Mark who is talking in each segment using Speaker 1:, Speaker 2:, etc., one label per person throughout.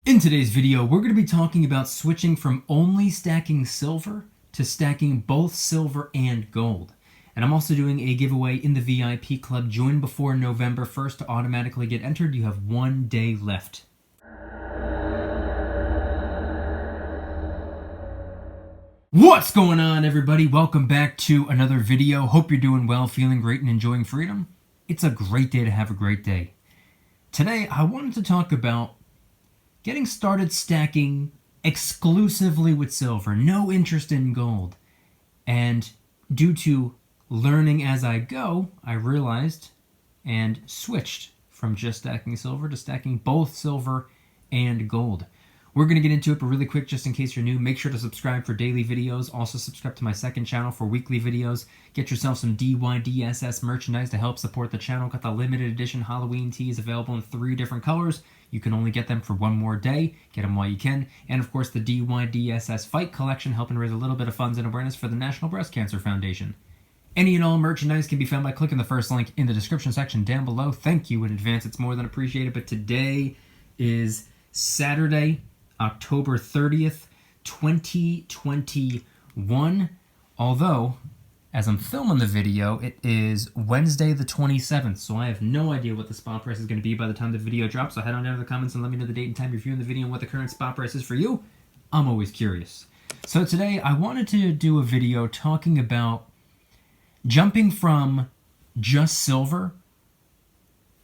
Speaker 1: In today's video, we're going to be talking about switching from only stacking silver to stacking both silver and gold. And I'm also doing a giveaway in the VIP club. Join before November 1st to automatically get entered. You have 1 day left. What's going on, everybody? Welcome back to another video. Hope you're doing well, feeling great, and enjoying freedom. It's a great day to have a great day. Today, I wanted to talk about getting started stacking exclusively with silver, no interest in gold. And due to learning as I go, I realized and switched from just stacking silver to stacking both silver and gold. We're going to get into it, but really quick, just in case you're new, make sure to subscribe for daily videos. Also subscribe to my second channel for weekly videos. Get yourself some DYDSS merchandise to help support the channel. Got the limited edition Halloween tees available in 3 different colors. You can only get them for 1 more day. Get them while you can. And of course, the DYDSS Fight Collection, helping raise a little bit of funds and awareness for the National Breast Cancer Foundation. Any and all merchandise can be found by clicking the first link in the description section down below. Thank you in advance. It's more than appreciated. But today is Saturday, October 30th, 2021. Although, as I'm filming the video, it is Wednesday the 27th, so I have no idea what the spot price is going to be by the time the video drops. So head on down to the comments and let me know the date and time you're viewing the video and what the current spot price is for you. I'm always curious. So today, I wanted to do a video talking about jumping from just silver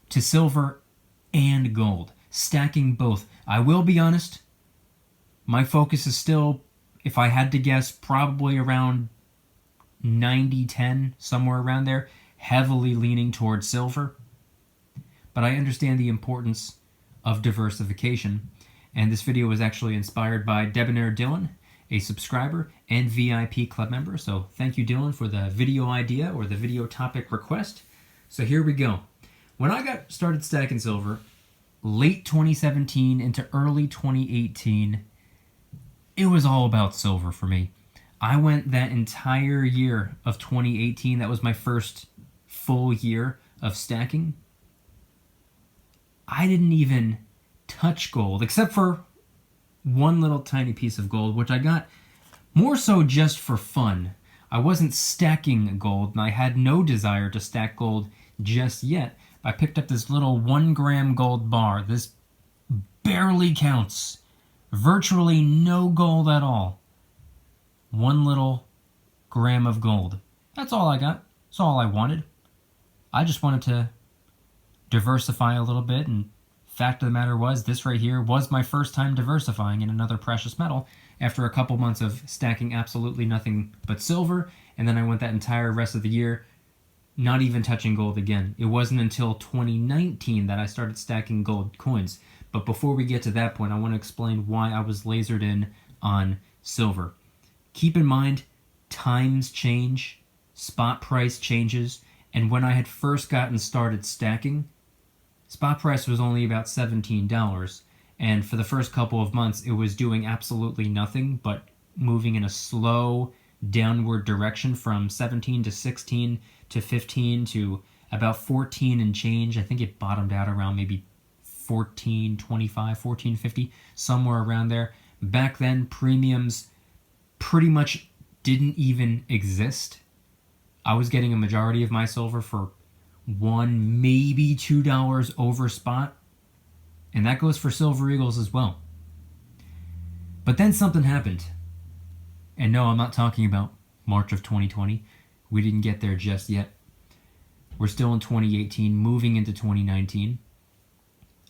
Speaker 1: to silver and gold, stacking both. I will be honest, my focus is still, if I had to guess, probably around 90-10, somewhere around there, heavily leaning towards silver. But I understand the importance of diversification, and this video was actually inspired by Debonair Dylan, a subscriber and VIP club member. So thank you, Dylan, for the video idea or the video topic request. So here we go. When I got started stacking silver, late 2017 into early 2018, it was all about silver for me. I went that entire year of 2018. That was my first full year of stacking. I didn't even touch gold, except for one little tiny piece of gold, which I got more so just for fun. I wasn't stacking gold, and I had no desire to stack gold just yet. I picked up this little 1 gram gold bar. This barely counts. Virtually no gold at all. 1 little gram of gold. That's all I got. That's all I wanted. I just wanted to diversify a little bit, and fact of the matter was, this right here was my first time diversifying in another precious metal after a couple months of stacking absolutely nothing but silver, and then I went that entire rest of the year not even touching gold again. It wasn't until 2019 that I started stacking gold coins. But before we get to that point, I want to explain why I was lasered in on silver. Keep in mind, times change, spot price changes, and when I had first gotten started stacking, spot price was only about $17, and for the first couple of months, it was doing absolutely nothing but moving in a slow downward direction from 17 to 16 to 15 to about 14 and change. I think it bottomed out around maybe 14.25, 14.50, somewhere around there. Back then, premiums pretty much didn't even exist. I was getting a majority of my silver for $1, maybe $2 over spot, and that goes for Silver Eagles as well. But then something happened. And no, I'm not talking about March of 2020. We didn't get there just yet. We're still in 2018, moving into 2019.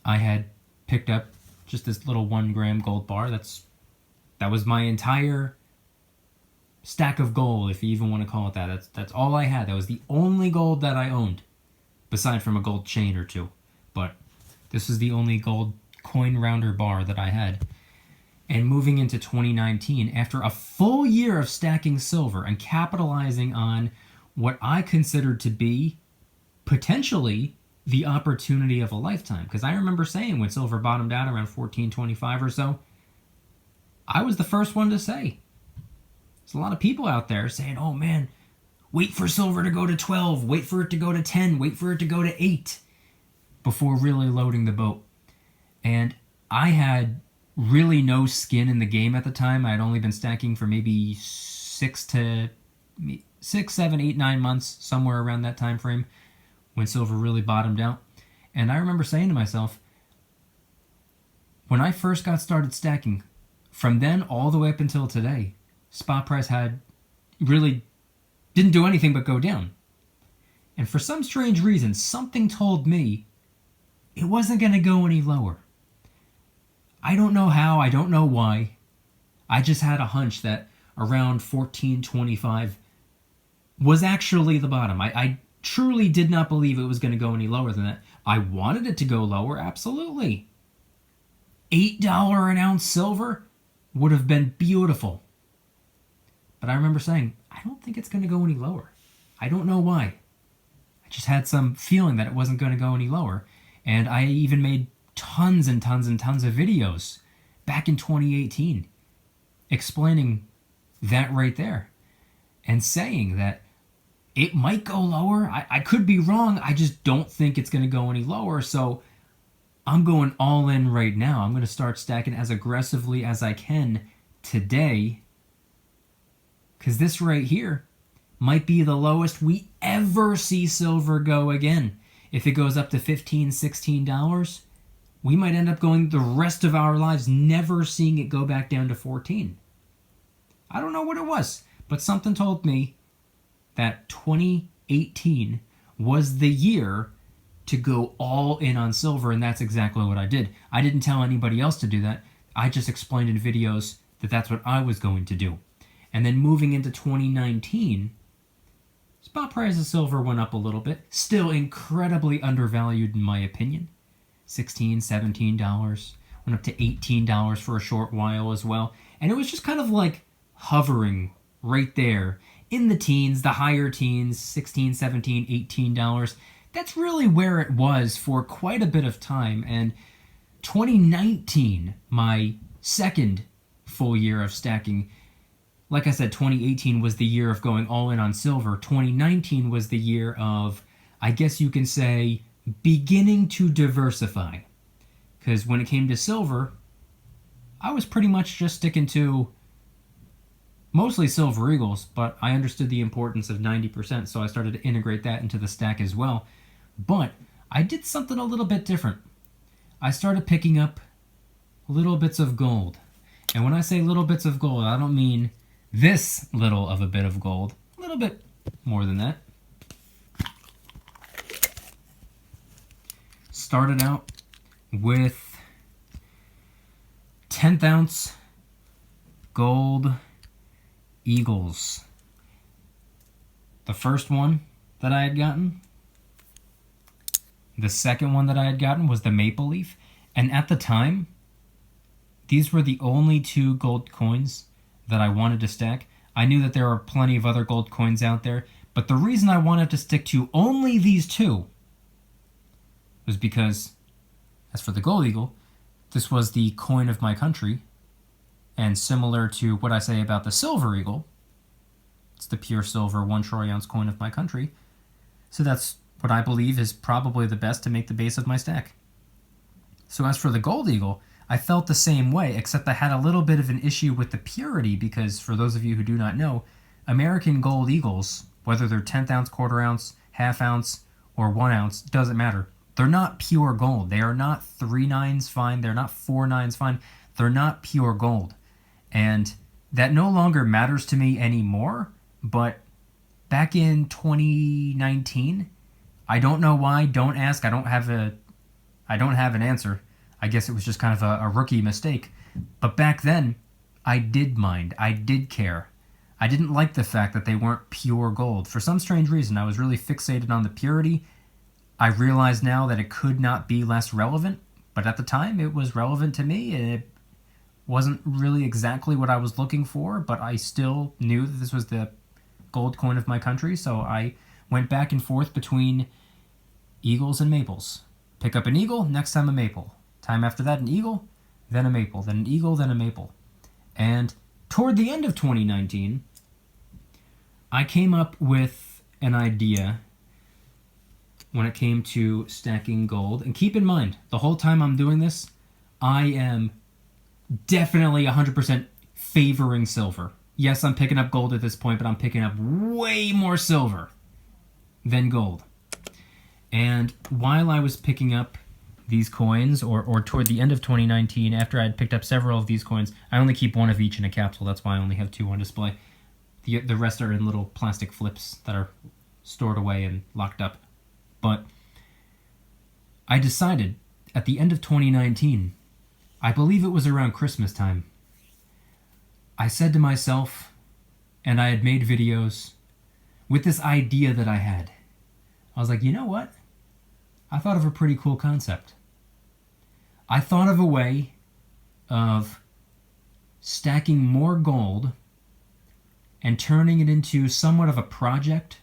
Speaker 1: I had picked up just this little 1 gram gold bar. That was my entire stack of gold, if you even want to call it that. That's all I had. That was the only gold that I owned, beside from a gold chain or 2. But this was the only gold coin rounder bar that I had. And moving into 2019, after a full year of stacking silver and capitalizing on what I considered to be potentially the opportunity of a lifetime. Because I remember saying when silver bottomed out around 14.25 or so, I was the first one to say. There's a lot of people out there saying, oh man, wait for silver to go to 12, wait for it to go to 10, wait for it to go to 8 before really loading the boat. And I had really no skin in the game at the time. I'd only been stacking for maybe 7, 8, 9 months, somewhere around that time frame when silver really bottomed out. And I remember saying to myself, when I first got started stacking, from then all the way up until today, spot price had really didn't do anything but go down. And for some strange reason, something told me it wasn't going to go any lower. I don't know how, I don't know why. I just had a hunch that around 14.25 was actually the bottom. I truly did not believe it was going to go any lower than that. I wanted it to go lower, absolutely. $8 an ounce silver would have been beautiful. But I remember saying, I don't think it's going to go any lower. I don't know why. I just had some feeling that it wasn't going to go any lower. And I even made tons and tons and tons of videos back in 2018 explaining that right there and saying that it might go lower. I could be wrong. I just don't think it's going to go any lower. So I'm going all in right now. I'm going to start stacking as aggressively as I can today, because this right here might be the lowest we ever see silver go again. If it goes up to $15, $16, we might end up going the rest of our lives never seeing it go back down to 14. I don't know what it was, but something told me that 2018 was the year to go all in on silver, and that's exactly what I did. I didn't tell anybody else to do that. I just explained in videos that that's what I was going to do. And then moving into 2019, spot price of silver went up a little bit. Still incredibly undervalued in my opinion. $16, $17. Went up to $18 for a short while as well. And it was just kind of like hovering right there in the teens, the higher teens, $16, $17, $18. That's really where it was for quite a bit of time. And 2019, my second full year of stacking, like I said, 2018 was the year of going all in on silver. 2019 was the year of, I guess you can say, beginning to diversify. Because when it came to silver, I was pretty much just sticking to mostly silver eagles, but I understood the importance of 90%, so I started to integrate that into the stack as well. But I did something a little bit different. I started picking up little bits of gold. And when I say little bits of gold, I don't mean this little of a bit of gold. A little bit more than that. Started out with 10th ounce gold eagles. The first one that I had gotten, the second one that I had gotten was the maple leaf. And at the time, these were the only two gold coins that I wanted to stack. I knew that there are plenty of other gold coins out there, but the reason I wanted to stick to only these two was because, as for the gold eagle, this was the coin of my country, and similar to what I say about the silver eagle, it's the pure silver 1 troy ounce coin of my country, so that's what I believe is probably the best to make the base of my stack. So as for the gold eagle, I felt the same way, except I had a little bit of an issue with the purity because, for those of you who do not know, American gold eagles, whether they're 10th ounce, quarter ounce, half ounce, or 1 ounce, doesn't matter. They're not pure gold. They are not 3 nines fine. They're not 4 nines fine. They're not pure gold. And that no longer matters to me anymore, but back in 2019, I don't know why, don't ask, I don't have an answer. I guess it was just kind of a rookie mistake. But back then, I did mind. I did care. I didn't like the fact that they weren't pure gold. For some strange reason, I was really fixated on the purity. I realize now that it could not be less relevant, but at the time it was relevant to me, and it wasn't really exactly what I was looking for, but I still knew that this was the gold coin of my country, so I went back and forth between eagles and maples. Pick up an eagle, next time a maple. Time after that, an eagle, then a maple, then an eagle, then a maple. And toward the end of 2019, I came up with an idea when it came to stacking gold. And keep in mind, the whole time I'm doing this, I am definitely 100% favoring silver. Yes, I'm picking up gold at this point, but I'm picking up way more silver than gold. And while I was picking up these coins, or toward the end of 2019, after I had picked up several of these coins, I only keep one of each in a capsule. That's why I only have 2 on display. The rest are in little plastic flips that are stored away and locked up. But I decided at the end of 2019, I believe it was around Christmas time, I said to myself, and I had made videos with this idea that I had. I was like, you know what? I thought of a pretty cool concept. I thought of a way of stacking more gold and turning it into somewhat of a project,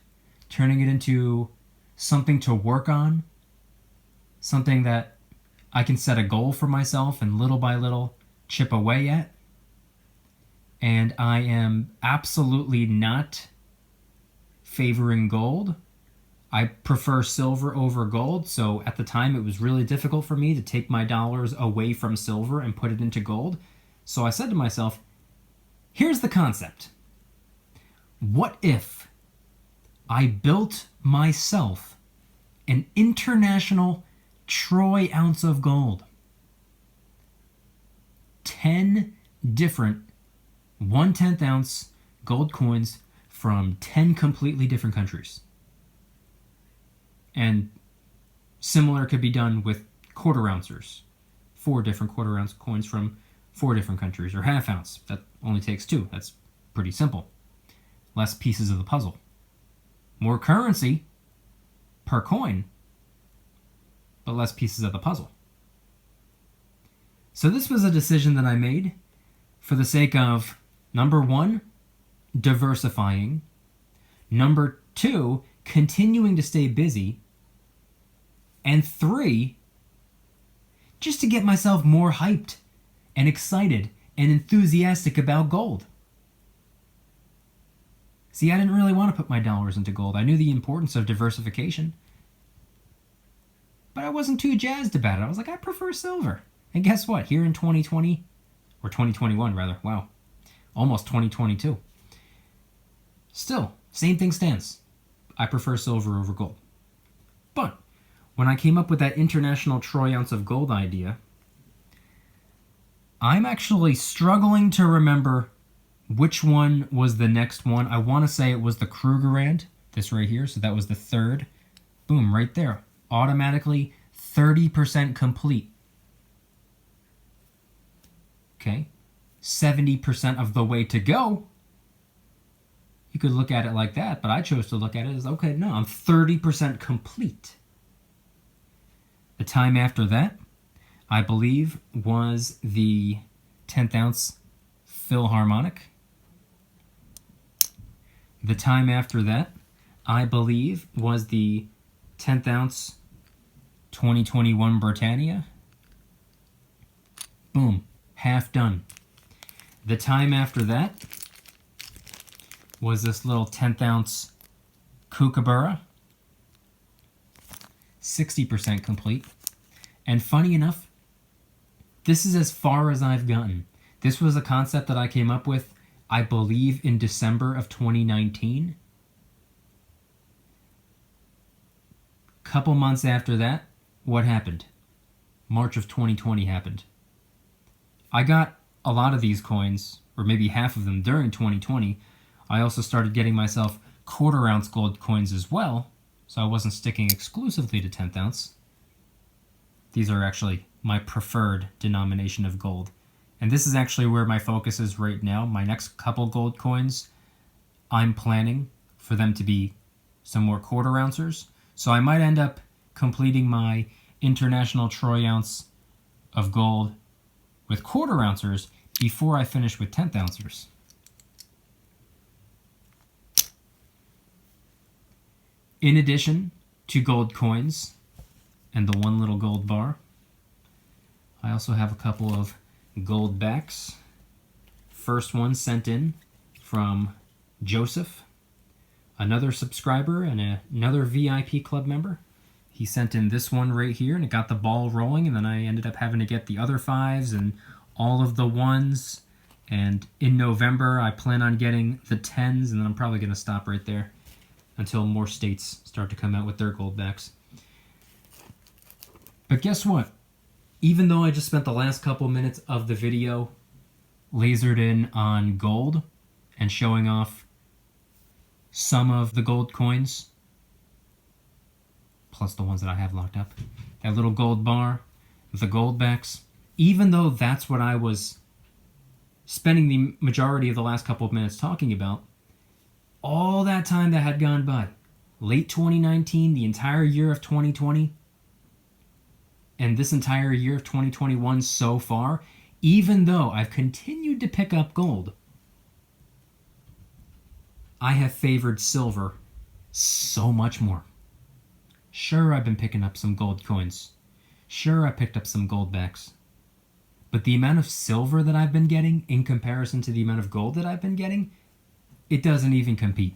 Speaker 1: turning it into something to work on, something that I can set a goal for myself and little by little chip away at. And I am absolutely not favoring gold. I prefer silver over gold, so at the time it was really difficult for me to take my dollars away from silver and put it into gold. So I said to myself, here's the concept. What if I built myself an international troy ounce of gold? 10 different 1/10 ounce gold coins from 10 completely different countries. And similar could be done with quarter ouncers. 4 different quarter ounce coins from 4 different countries, or half ounce. That only takes 2. That's pretty simple. Less pieces of the puzzle. More currency per coin, but less pieces of the puzzle. So this was a decision that I made for the sake of, number 1, diversifying. Number 2, continuing to stay busy. And 3, just to get myself more hyped and excited and enthusiastic about gold. See, I didn't really want to put my dollars into gold. I knew the importance of diversification, but I wasn't too jazzed about it. I was like, I prefer silver. And guess what? Here in 2020, or 2021 rather, wow, almost 2022. Still, same thing stands. I prefer silver over gold. But when I came up with that international troy ounce of gold idea, I'm actually struggling to remember which one was the next one. I want to say it was the Krugerrand, this right here. So that was the 3rd. Boom, right there. Automatically 30% complete. Okay, 70% of the way to go. You could look at it like that, but I chose to look at it as, okay, no, I'm 30% complete. The time after that, I believe, was the 10th ounce Philharmonic. The time after that, I believe, was the 10th ounce 2021 Britannia. Boom, half done. The time after that was this little 10th ounce Kookaburra. 60% complete. And funny enough, this is as far as I've gotten. This was a concept that I came up with, I believe, in December of 2019. Couple months after that, what happened? March of 2020 happened. I got a lot of these coins, or maybe half of them, during 2020. I also started getting myself quarter ounce gold coins as well, so I wasn't sticking exclusively to 10th ounce. These are actually my preferred denomination of gold. And this is actually where my focus is right now. My next couple gold coins, I'm planning for them to be some more quarter ouncers. So I might end up completing my international troy ounce of gold with quarter ouncers before I finish with 10th ouncers. In addition to gold coins and the one little gold bar, I also have a couple of gold backs. First one sent in from Joseph, another subscriber and another VIP club member. He sent in this one right here, and it got the ball rolling, and then I ended up having to get the other 5s and all of the ones. And in November, I plan on getting the 10s, and then I'm probably going to stop right there until more states start to come out with their gold backs. But guess what? Even though I just spent the last couple minutes of the video lasered in on gold and showing off some of the gold coins, plus the ones that I have locked up, that little gold bar, the gold backs, even though that's what I was spending the majority of the last couple of minutes talking about, all that time that had gone by, late 2019, the entire year of 2020, and this entire year of 2021 so far, even though I've continued to pick up gold, I have favored silver so much more. Sure, I've been picking up some gold coins. Sure, I picked up some gold backs. But the amount of silver that I've been getting in comparison to the amount of gold that I've been getting, it doesn't even compete.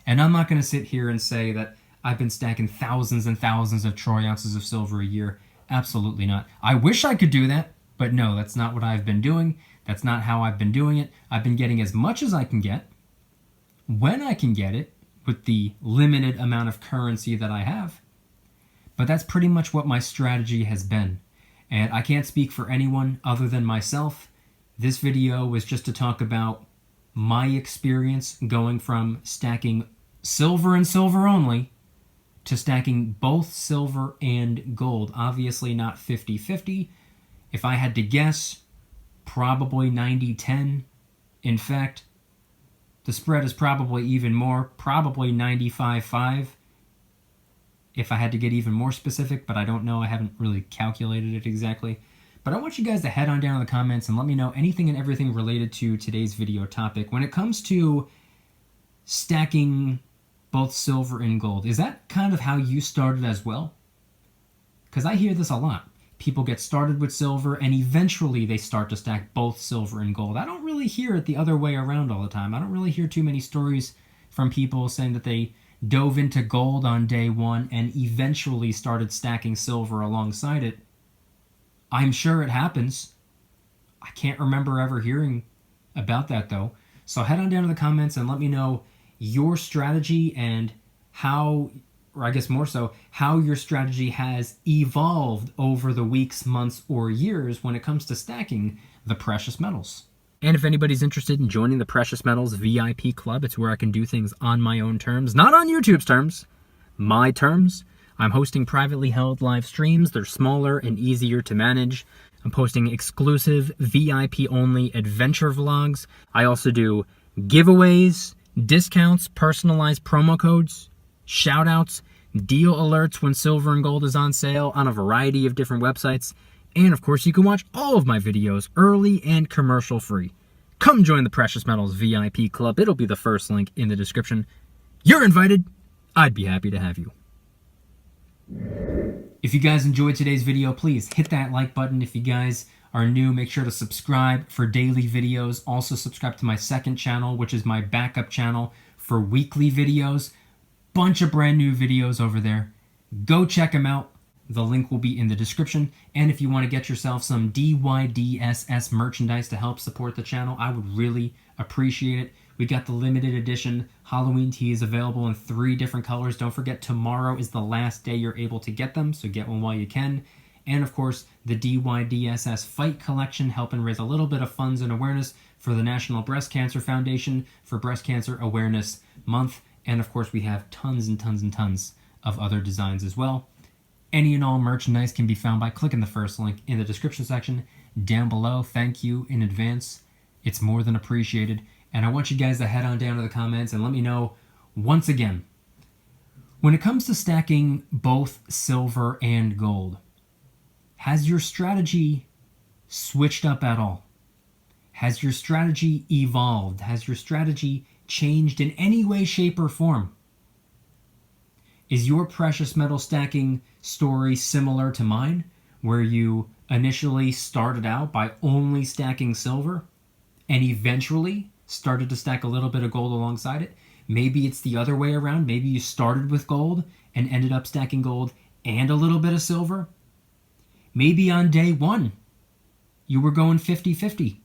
Speaker 1: And I'm not going to sit here and say that I've been stacking thousands and thousands of troy ounces of silver a year. Absolutely not. I wish I could do that, but no, that's not what I've been doing. That's not how I've been doing it. I've been getting as much as I can get, when I can get it, with the limited amount of currency that I have. But that's pretty much what my strategy has been. And I can't speak for anyone other than myself. This video was just to talk about my experience going from stacking silver and silver only to stacking both silver and gold. Obviously not 50-50. If I had to guess, probably 90-10. In fact, the spread is probably even more, probably 95-5. If I had to get even more specific, but I don't know. I haven't really calculated it exactly. But I want you guys to head on down in the comments and let me know anything and everything related to today's video topic. When it comes to stacking both silver and gold, is that kind of how you started as well? Because I hear this a lot. People get started with silver and eventually they start to stack both silver and gold. I don't really hear it the other way around all the time. I don't really hear too many stories from people saying that they dove into gold on day one and eventually started stacking silver alongside it. I'm sure it happens. I can't remember ever hearing about that though. So head on down to the comments and let me know your strategy and how, or I guess more so, how your strategy has evolved over the weeks, months, or years when it comes to stacking the precious metals. And if anybody's interested in joining the Precious Metals VIP Club, it's where I can do things on my own terms, not on YouTube's terms, my terms. I'm hosting privately held live streams. They're smaller and easier to manage. I'm posting exclusive VIP-only adventure vlogs. I also do giveaways, discounts, personalized promo codes, shoutouts, deal alerts when silver and gold is on sale on a variety of different websites. And of course, you can watch all of my videos early and commercial free. Come join the Precious Metals VIP Club. It'll be the first link in the description. You're invited. I'd be happy to have you. If you guys enjoyed today's video, please hit that like button. If you guys are new, make sure to subscribe for daily videos. Also subscribe to my second channel, which is my backup channel for weekly videos. Bunch of brand new videos over there. Go check them out. The link will be in the description. And if you want to get yourself some DYDSS merchandise to help support the channel, I would really appreciate it. We got the limited edition Halloween tees available in 3 different colors. Don't forget, tomorrow is the last day you're able to get them, so get one while you can. And of course, the DYDSS Fight Collection, helping raise a little bit of funds and awareness for the National Breast Cancer Foundation for Breast Cancer Awareness Month. And of course, we have tons and tons and tons of other designs as well. Any and all merchandise can be found by clicking the first link in the description section down below. Thank you in advance. It's more than appreciated. And I want you guys to head on down to the comments and let me know, once again, when it comes to stacking both silver and gold, has your strategy switched up at all? Has your strategy evolved? Has your strategy changed in any way, shape, or form? Is your precious metal stacking story similar to mine, where you initially started out by only stacking silver and eventually started to stack a little bit of gold alongside it? Maybe it's the other way around. Maybe you started with gold and ended up stacking gold and a little bit of silver. Maybe on day one, you were going 50-50.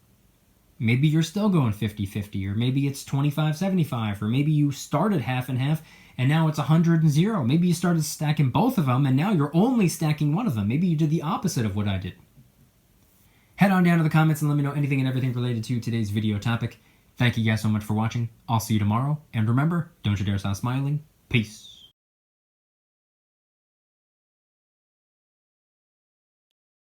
Speaker 1: Maybe you're still going 50-50, or maybe it's 25-75, or maybe you started half and half and now it's 100 and 0. Maybe you started stacking both of them and now you're only stacking one of them. Maybe you did the opposite of what I did. Head on down to the comments and let me know anything and everything related to today's video topic. Thank you guys so much for watching. I'll see you tomorrow. And remember, don't you dare stop smiling. Peace.